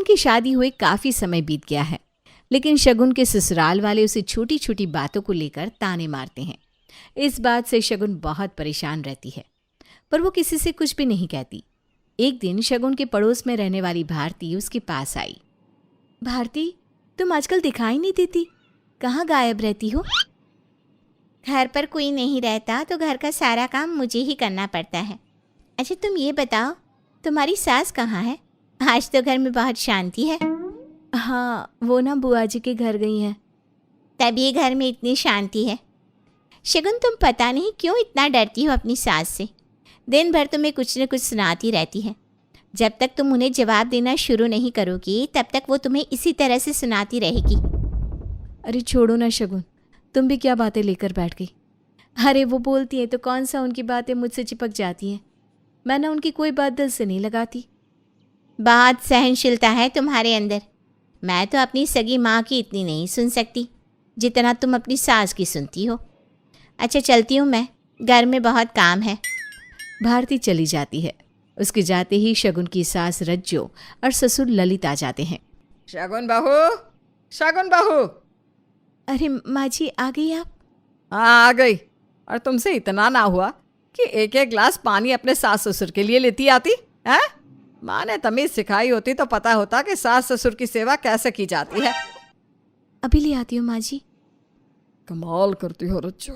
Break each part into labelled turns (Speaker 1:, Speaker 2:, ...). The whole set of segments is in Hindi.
Speaker 1: की शादी हुए काफ़ी समय बीत गया है, लेकिन शगुन के ससुराल वाले उसे छोटी छोटी बातों को लेकर ताने मारते हैं। इस बात से शगुन बहुत परेशान रहती है, पर वो किसी से कुछ भी नहीं कहती। एक दिन शगुन के पड़ोस में रहने वाली भारती उसके पास आई। भारती, तुम आजकल दिखाई नहीं देती, कहाँ गायब रहती हो?
Speaker 2: घर पर कोई नहीं रहता तो घर का सारा काम मुझे ही करना पड़ता है। अच्छा तुम ये बताओ, तुम्हारी सास कहाँ है? आज तो घर में बहुत शांति है।
Speaker 1: हाँ, वो ना बुआ जी के घर गई हैं।
Speaker 2: तभी घर में इतनी शांति है। शगुन, तुम पता नहीं क्यों इतना डरती हो अपनी सास से। दिन भर तुम्हें कुछ न कुछ सुनाती रहती है। जब तक तुम उन्हें जवाब देना शुरू नहीं करोगी तब तक वो तुम्हें इसी तरह से सुनाती रहेगी।
Speaker 1: अरे छोड़ो ना शगुन, तुम भी क्या बातें लेकर बैठ गई। अरे वो बोलती है तो कौन सा उनकी बातें मुझसे चिपक जाती हैं। मैं ना उनकी कोई बात दिल से नहीं लगाती।
Speaker 2: बहुत सहनशीलता है तुम्हारे अंदर। मैं तो अपनी सगी माँ की इतनी नहीं सुन सकती जितना तुम अपनी सास की सुनती हो। अच्छा चलती हूँ मैं, घर में बहुत काम है।
Speaker 1: भारती चली जाती है। उसके जाते ही शगुन की सास रज्जो और ससुर ललित आ जाते हैं।
Speaker 3: शगुन बहू, शगुन बहू।
Speaker 1: अरे माँ जी, आ गई आप?
Speaker 3: हाँ आ गई। और तुमसे इतना ना हुआ कि एक एक गिलास पानी अपने सास ससुर के लिए लेती आती है? माँ ने तमीज़ सिखाई होती तो पता होता कि सास ससुर की सेवा कैसे की जाती है।
Speaker 1: अभी ले आती हूँ माँ जी।
Speaker 3: कमाल करती हो रज्जो,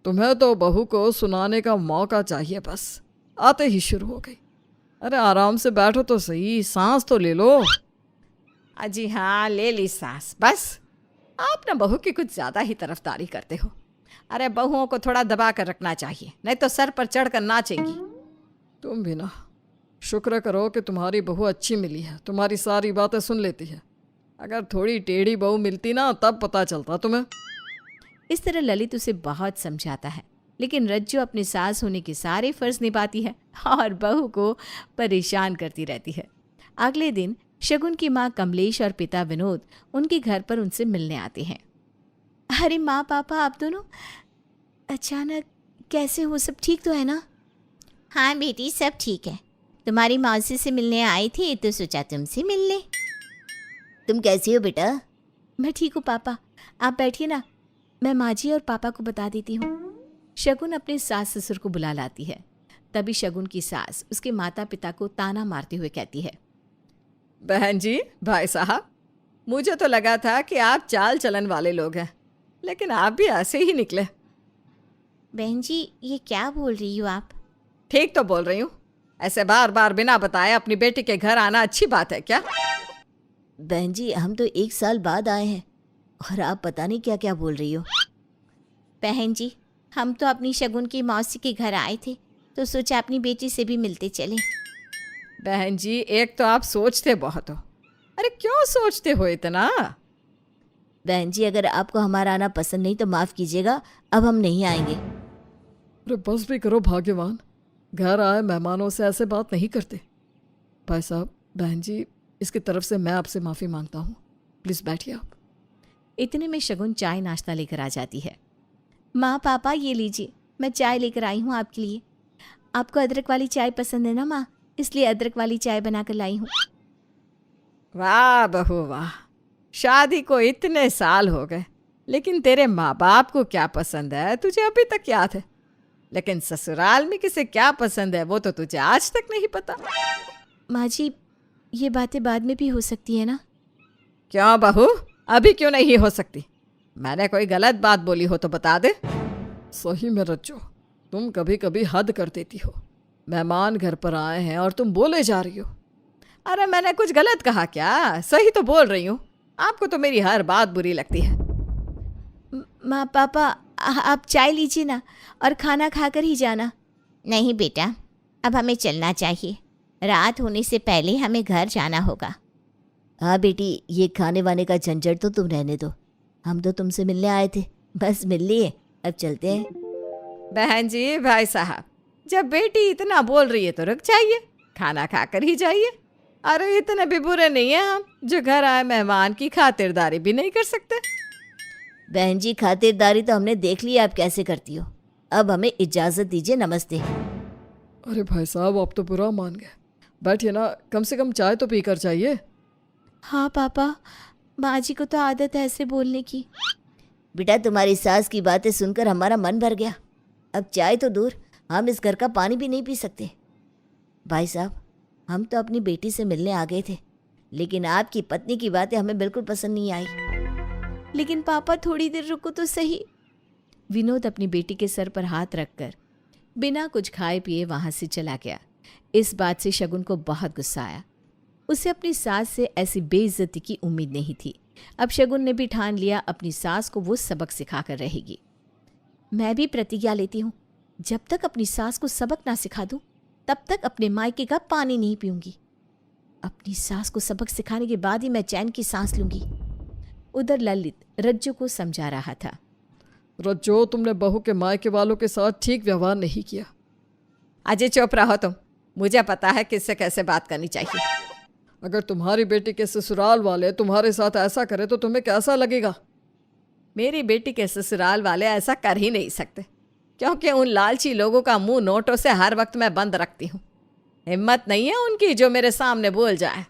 Speaker 3: तुम्हें तो बहू को सुनाने का मौका चाहिए, बस आते ही शुरू हो गई। अरे आराम से बैठो तो सही, सांस तो ले लो। अजी हाँ, ले ली सांस। बस आप ना बहू की कुछ ज़्यादा ही तरफदारी करते हो। अरे बहुओं को थोड़ा दबा कर रखना चाहिए, नहीं तो सर पर चढ़ कर नाचेंगी। तुम भी ना शुक्र करो कि तुम्हारी बहू अच्छी मिली है, तुम्हारी सारी बातें सुन लेती है। अगर थोड़ी टेढ़ी बहू मिलती ना तब पता चलता तुम्हें।
Speaker 1: इस तरह ललित उसे बहुत समझाता है, लेकिन रज्जो अपने सास होने के सारे फर्ज निभाती है और बहू को परेशान करती रहती है। अगले दिन शगुन की माँ कमलेश और पिता विनोद उनके घर पर उनसे मिलने आते हैं। अरे माँ पापा, आप दोनों अचानक कैसे हो? सब ठीक तो है ना?
Speaker 2: हाँ बेटी, सब ठीक है। तुम्हारी मौसी से मिलने आई थी तो सोचा तुमसे मिल ले। तुम कैसी हो बेटा?
Speaker 1: मैं ठीक हूँ पापा, आप बैठिए ना, मैं माँ जी और पापा को बता देती हूँ। शगुन अपने सास ससुर को बुला लाती है। तभी शगुन की सास उसके माता पिता को ताना मारते हुए कहती है।
Speaker 3: बहन जी, भाई साहब, मुझे तो लगा था कि आप चाल चलन वाले लोग हैं, लेकिन आप भी ऐसे ही निकले।
Speaker 2: बहन जी, ये क्या बोल रही हो आप?
Speaker 3: ठीक तो बोल रही हूँ। ऐसे बार बार बिना बताए अपनी बेटी के घर आना अच्छी बात है क्या?
Speaker 4: बहन जी, हम तो 1 साल बाद आए हैं और आप पता नहीं क्या क्या बोल रही हो।
Speaker 2: बहन जी, हम तो अपनी शगुन की मौसी के घर आए थे तो सोचा अपनी बेटी से भी मिलते चले।
Speaker 3: बहन जी, एक तो आप सोचते बहुत हो। अरे क्यों सोचते हो इतना?
Speaker 4: बहन जी, अगर आपको हमारा आना पसंद नहीं तो माफ़ कीजिएगा, अब हम नहीं आएंगे।
Speaker 3: अरे बस भी करो भाग्यवान, घर आए मेहमानों से ऐसे बात नहीं करते। भाई साहब, बहन जी, इसकी तरफ से मैं आपसे माफ़ी मांगता हूँ। प्लीज़ बैठिए आप।
Speaker 1: इतने में शगुन चाय नाश्ता लेकर आ जाती है। माँ पापा, ये लीजिए, मैं चाय लेकर आई हूँ आपके लिए। आपको अदरक वाली चाय पसंद है ना माँ, इसलिए अदरक वाली चाय बनाकर लाई हूँ।
Speaker 3: वाह बहू वाह, शादी को इतने साल हो गए लेकिन तेरे माँ बाप को क्या पसंद है तुझे अभी तक याद है, लेकिन ससुराल में किसे क्या पसंद है वो तो तुझे आज तक नहीं पता।
Speaker 1: माँ जी, ये बातें बाद में भी हो सकती है ना?
Speaker 3: क्यों बहू, अभी क्यों नहीं हो सकती? मैंने कोई गलत बात बोली हो तो बता दे। सही में रज्जो, तुम कभी कभी हद कर देती हो। मेहमान घर पर आए हैं और तुम बोले जा रही हो। अरे मैंने कुछ गलत कहा क्या? सही तो बोल रही हूँ। आपको तो मेरी हर बात बुरी लगती है।
Speaker 1: माँ पापा, आप चाय लीजिए ना और खाना खाकर ही जाना।
Speaker 2: नहीं बेटा, अब हमें चलना चाहिए। रात होने से पहले हमें घर जाना होगा।
Speaker 4: हाँ बेटी, ये खाने वाने का झंझट तो तुम रहने दो, हम तो तुमसे मिलने आए थे, बस मिल लिए, अब चलते हैं।
Speaker 3: बहन जी, भाई साहब, जब बेटी इतना बोल रही है तो रुक जाइए, खाना खाकर ही जाइए। अरे इतने भी बुरे नहीं है हम जो घर आए मेहमान की खातिरदारी भी नहीं कर सकते।
Speaker 4: बहन जी, खातिरदारी तो हमने देख ली आप कैसे करती हो, अब हमें इजाज़त दीजिए, नमस्ते।
Speaker 3: अरे भाई साहब, आप तो बुरा मान गए। बैठिए ना, कम से कम चाय तो पीकर जाइए।
Speaker 2: हाँ पापा, माँ जी को तो आदत है ऐसे बोलने की।
Speaker 4: बेटा तुम्हारी सास की बातें सुनकर हमारा मन भर गया। अब चाय तो दूर, हम इस घर का पानी भी नहीं पी सकते। भाई साहब, हम तो अपनी बेटी से मिलने आ गए थे, लेकिन आपकी पत्नी की बातें हमें बिल्कुल पसंद नहीं आई।
Speaker 2: लेकिन पापा थोड़ी देर रुको तो सही।
Speaker 1: विनोद अपनी बेटी के सर पर हाथ रखकर बिना कुछ खाए पिए वहां से चला गया। इस बात से शगुन को बहुत गुस्सा आया। उसे अपनी सास से ऐसी बेइज्जती की उम्मीद नहीं थी। अब शगुन ने भी ठान लिया अपनी सास को वो सबक सिखाकर रहेगी।
Speaker 2: मैं भी प्रतिज्ञा लेती हूँ, जब तक अपनी सास को सबक ना सिखा दूँ तब तक अपने मायके का पानी नहीं पीऊंगी। अपनी सास को सबक सिखाने के बाद ही मैं चैन की सांस लूंगी।
Speaker 1: उधर ललित रज्जू को समझा रहा था।
Speaker 3: रज्जो, तुमने बहू के मायके वालों के साथ ठीक व्यवहार नहीं किया।
Speaker 1: अजय चुप रहो तुम, मुझे पता है किससे कैसे बात करनी चाहिए।
Speaker 3: अगर तुम्हारी बेटी के ससुराल वाले तुम्हारे साथ ऐसा करें तो तुम्हें कैसा लगेगा?
Speaker 1: मेरी बेटी के ससुराल वाले ऐसा कर ही नहीं सकते, क्योंकि उन लालची लोगों का मुंह नोटों से हर वक्त मैं बंद रखती हूँ। हिम्मत नहीं है उनकी जो मेरे सामने बोल जाए।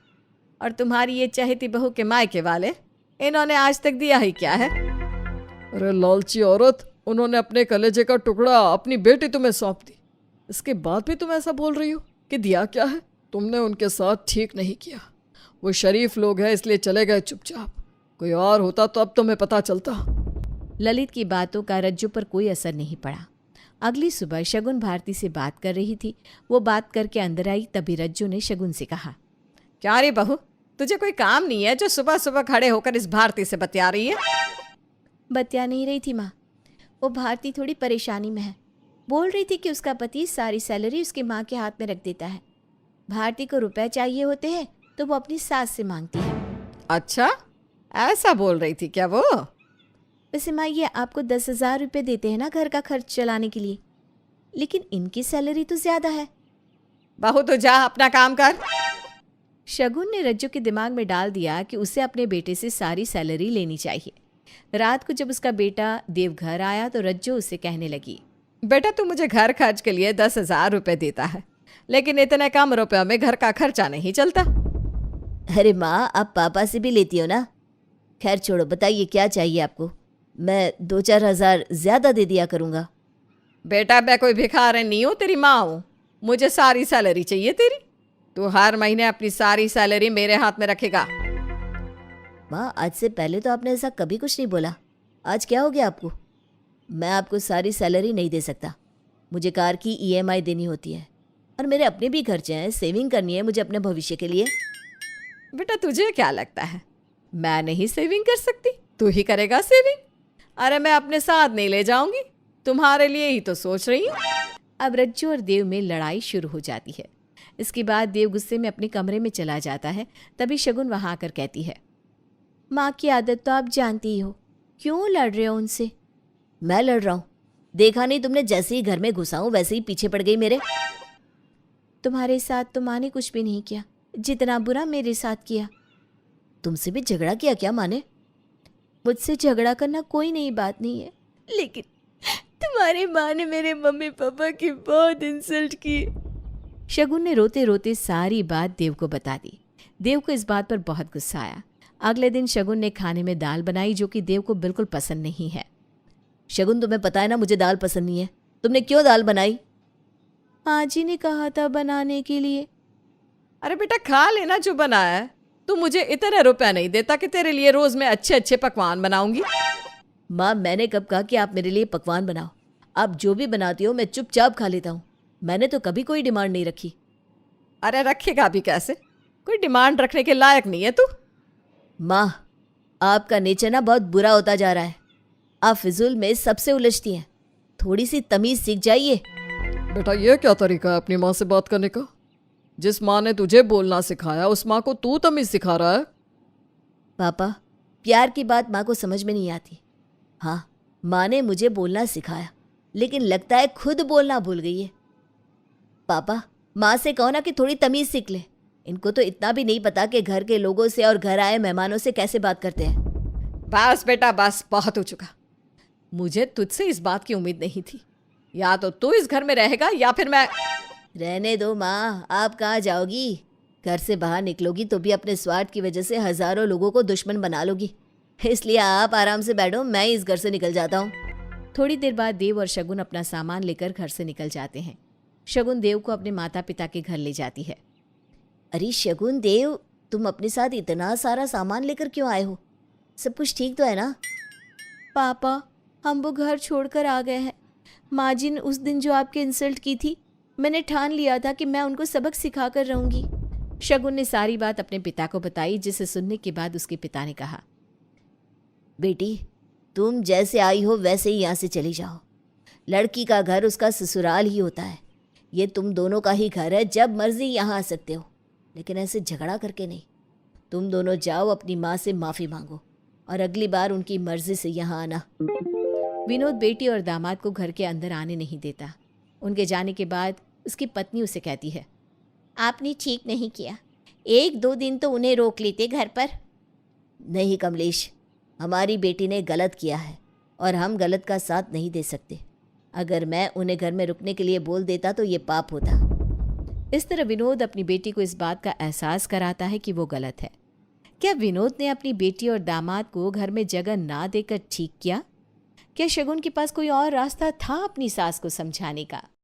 Speaker 1: और तुम्हारी ये चहेती बहू के मायके वाले, इन्होंने आज तक दिया ही क्या है?
Speaker 3: अरे लालची औरत, उन्होंने अपने कलेजे का टुकड़ा अपनी बेटी तुम्हें सौंप दी, इसके बाद भी तुम ऐसा बोल रही हो कि दिया क्या है? तुमने उनके साथ ठीक नहीं किया। वो शरीफ लोग हैं इसलिए चले गए चुपचाप। कोई और होता तो अब तुम्हें पता चलता।
Speaker 1: ललित की बातों का रज्जू पर कोई असर नहीं पड़ा। अगली सुबह शगुन भारती से बात कर रही थी। वो बात करके अंदर आई, तभी रज्जू ने शगुन से कहा, क्या रे बहू, तुझे कोई काम नहीं है जो सुबह सुबह खड़े होकर इस भारती से बतिया रही है?
Speaker 2: बतिया नहीं रही थी माँ, वो भारती थोड़ी परेशानी में है। बोल रही थी कि उसका पति सारी सैलरी उसकी माँ के हाथ में रख देता है। भारती को रुपए चाहिए होते हैं तो वो अपनी सास से मांगती है।
Speaker 1: अच्छा, ऐसा बोल रही थी क्या वो?
Speaker 2: वैसे माँ, ये आपको 10,000 रुपये देते हैं ना घर का खर्च चलाने के लिए, लेकिन इनकी सैलरी तो ज़्यादा है।
Speaker 1: बहू तो जा अपना काम कर। शगुन ने रज्जू के दिमाग में डाल दिया कि उसे अपने बेटे से सारी सैलरी लेनी चाहिए। रात को जब उसका बेटा देव घर आया तो रज्जू उसे कहने लगी, बेटा तू मुझे घर खर्च के लिए 10,000 रुपये देता है, लेकिन इतने कम रुपयों में घर का खर्चा नहीं चलता।
Speaker 4: अरे माँ, आप पापा से भी लेती हो ना। खैर छोड़ो, बताइए क्या चाहिए आपको? मैं 2-4 हज़ार ज़्यादा दे दिया करूँगा।
Speaker 1: बेटा मैं कोई भिखारी नहीं हूँ, तेरी माँ हूँ। मुझे सारी सैलरी चाहिए तेरी। तू हर महीने अपनी सारी सैलरी मेरे हाथ में रखेगा।
Speaker 4: माँ, आज से पहले तो आपने ऐसा कभी कुछ नहीं बोला। आज क्या हो गया आपको? मैं आपको सारी सैलरी नहीं दे सकता। मुझे कार की EMI देनी होती है और मेरे अपने भी खर्चे हैं, सेविंग करनी है मुझे अपने भविष्य के लिए।
Speaker 1: बेटा तुझे क्या लगता है मैं नहीं सेविंग कर सकती? तू ही करेगा सेविंग। अरे मैं अपने साथ नहीं ले जाऊंगी, तुम्हारे लिए ही तो सोच रही हूँ। अब रज्जू और देव में लड़ाई शुरू हो जाती है। इसके बाद देव गुस्से में अपने कमरे में चला जाता है। तभी शगुन वहां आकर कहती है,
Speaker 2: माँ की आदत तो आप जानती ही हो, क्यों लड़ रहे हो उनसे?
Speaker 4: मैं लड़ रहा हूँ? देखा नहीं तुमने, जैसे ही घर में घुसा हूँ वैसे ही पीछे पड़ गई मेरे।
Speaker 2: तुम्हारे साथ तो माँ ने कुछ भी नहीं किया, जितना बुरा मेरे साथ किया।
Speaker 4: तुमसे भी झगड़ा किया क्या माँ ने?
Speaker 2: मुझसे झगड़ा करना कोई नई बात नहीं है, लेकिन तुम्हारी माँ ने मेरे मम्मी पापा की बहुत इंसल्ट की।
Speaker 1: शगुन ने रोते रोते सारी बात देव को बता दी। देव को इस बात पर बहुत गुस्सा आया। अगले दिन शगुन ने खाने में दाल बनाई जो कि देव को बिल्कुल पसंद नहीं है।
Speaker 4: शगुन, तुम्हें पता है ना मुझे दाल पसंद नहीं है, तुमने क्यों दाल बनाई?
Speaker 2: माँ जी ने कहा था बनाने के लिए।
Speaker 1: अरे बेटा खा लेना जो बनाया है। तू मुझे इतने रुपए नहीं देता कि तेरे लिए रोज मैं अच्छे अच्छे पकवान बनाऊंगी।
Speaker 4: माँ, मैंने कब कहा कि आप मेरे लिए पकवान बनाओ? आप जो भी बनाती हो मैं चुपचाप खा लेता हूँ। मैंने तो कभी कोई डिमांड नहीं रखी।
Speaker 1: अरे रखेगा भी कैसे? कोई डिमांड रखने के लायक नहीं है तू।
Speaker 4: माँ, आपका नेचर ना बहुत बुरा होता जा रहा है। आप फिजूल में सबसे उलझती हैं। थोड़ी सी तमीज सीख जाइए।
Speaker 3: बेटा ये क्या तरीका है अपनी माँ से बात करने का? जिस माँ ने तुझे बोलना सिखाया उस माँ को तू तमीज सिखा रहा है?
Speaker 4: पापा, प्यार की बात माँ को समझ में नहीं आती। हाँ, माँ ने मुझे बोलना सिखाया, लेकिन लगता है खुद बोलना भूल गई है। पापा, माँ से कहो ना कि थोड़ी तमीज सीख ले। इनको तो इतना भी नहीं पता कि घर के लोगों से और घर आए मेहमानों से कैसे बात करते हैं।
Speaker 1: बस बेटा बस, बहुत हो चुका। मुझे तुझसे इस बात की उम्मीद नहीं थी। या तो तू इस घर में रहेगा या फिर मैं।
Speaker 4: रहने दो माँ, आप कहाँ जाओगी? घर से बाहर निकलोगी तो भी अपने स्वार्थ की वजह से हजारों लोगों को दुश्मन बना लोगी। इसलिए आप आराम से बैठो, मैं इस घर से निकल जाता हूँ।
Speaker 1: थोड़ी देर बाद देव और शगुन अपना सामान लेकर घर से निकल जाते हैं। शगुन देव को अपने माता पिता के घर ले जाती है।
Speaker 4: अरे शगुन, देव, तुम अपने साथ इतना सारा सामान लेकर क्यों आए हो? सब कुछ ठीक तो है ना?
Speaker 2: पापा, हम वो घर छोड़कर आ गए हैं। माँ जी ने उस दिन जो आपकी इंसल्ट की थी, मैंने ठान लिया था कि मैं उनको सबक सिखा कर रहूँगी।
Speaker 1: शगुन ने सारी बात अपने पिता को बताई, जिसे सुनने के बाद उसके पिता ने कहा,
Speaker 4: बेटी, तुम जैसे आई हो वैसे ही यहाँ से चली जाओ। लड़की का घर उसका ससुराल ही होता है। ये तुम दोनों का ही घर है, जब मर्जी यहाँ आ सकते हो, लेकिन ऐसे झगड़ा करके नहीं। तुम दोनों जाओ, अपनी माँ से माफ़ी मांगो और अगली बार उनकी मर्जी से यहाँ आना।
Speaker 1: विनोद बेटी और दामाद को घर के अंदर आने नहीं देता। उनके जाने के बाद उसकी पत्नी उसे कहती है,
Speaker 2: आपने ठीक नहीं किया। 1-2 दिन तो उन्हें रोक लेते घर पर।
Speaker 4: नहीं कमलेश, हमारी बेटी ने गलत किया है और हम गलत का साथ नहीं दे सकते। अगर मैं उन्हें घर में रुकने के लिए बोल देता तो ये पाप होता।
Speaker 1: इस तरह विनोद अपनी बेटी को इस बात का एहसास कराता है कि वो गलत है। क्या विनोद ने अपनी बेटी और दामाद को घर में जगह ना देकर ठीक किया? क्या शगुन के पास कोई और रास्ता था अपनी सास को समझाने का?